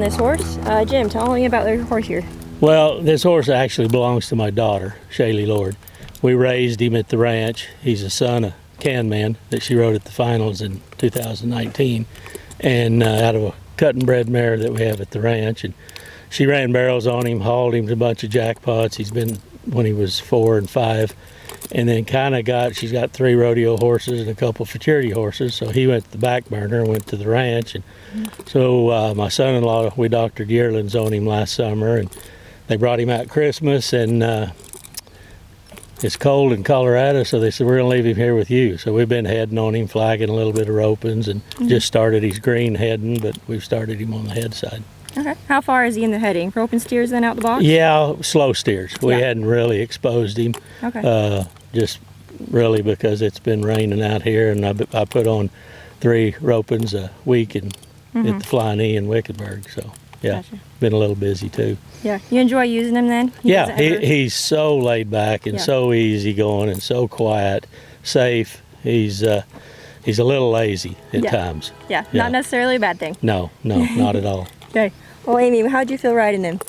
this horse. Jim, tell me about your horse here. Well, this horse actually belongs to my daughter, Stealy Lord. We raised him at the ranch. He's a son of Can Man that she rode at the finals in 2019, and out of a cut and bred mare that we have at the ranch. And she ran barrels on him, hauled him to a bunch of jackpots. He's been when he was 4 and 5, and then she's got 3 rodeo horses and a couple futurity horses. So he went to the back burner and went to the ranch. And so my son-in-law, we doctored yearlings on him last summer, and they brought him out Christmas, and it's cold in Colorado, so they said, we're going to leave him here with you. So we've been heading on him, flagging a little bit of ropings, and just started his green heading, but we've started him on the head side. Okay. How far is he in the heading? Roping steers then out the box? Yeah, slow steers. We hadn't really exposed him. Okay. Just really because it's been raining out here, and I put on 3 ropings a week at the Flying E in Wickenburg. So yeah, Gotcha. Been a little busy too. Yeah. You enjoy using him then? He's so laid back and so easygoing and so quiet, safe. He's a little lazy at times. Yeah. Not necessarily a bad thing. No, not at all. Okay. Well, Amy, how'd you feel riding him?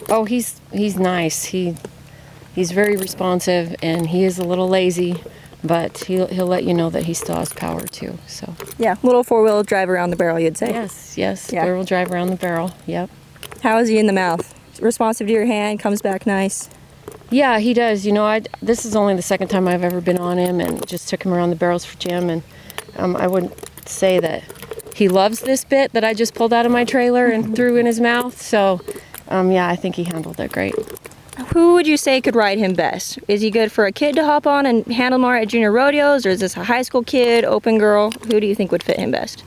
Oh, he's nice. He's very responsive, and he is a little lazy, but he'll let you know that he still has power too. So yeah, little 4-wheel drive around the barrel, you'd say. Yes, Yeah. 4-wheel drive around the barrel. Yep. How is he in the mouth? Responsive to your hand, comes back nice. Yeah, he does. You know, this is only the second time I've ever been on him, and just took him around the barrels for Jim, and I wouldn't say that he loves this bit that I just pulled out of my trailer and threw in his mouth. So, yeah, I think he handled it great. Who would you say could ride him best? Is he good for a kid to hop on and handle more at junior rodeos, or is this a high school kid, open girl? Who do you think would fit him best?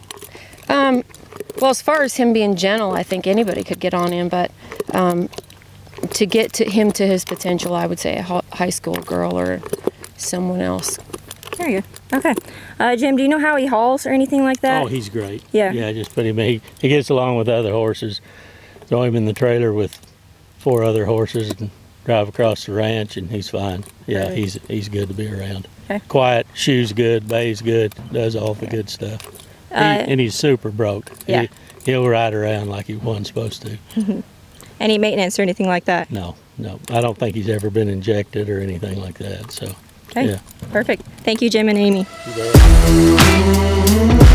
Well, as far as him being gentle, I think anybody could get on him, but to get to him to his potential, I would say a high school girl or someone else. There you go. Okay. Jim, do you know how he hauls or anything like that? Oh, he's great. Yeah. Yeah, just put him. He gets along with other horses. Throw him in the trailer with 4 other horses and drive across the ranch, and he's fine. Yeah, he's good to be around. Okay. Quiet, shoes good, bay's good, does all the good stuff. And he's super broke. Yeah. He'll ride around like he wasn't supposed to. Any maintenance or anything like that? No. I don't think he's ever been injected or anything like that. So. Okay. Yeah. Perfect. Thank you, Jim and Amy. You bet.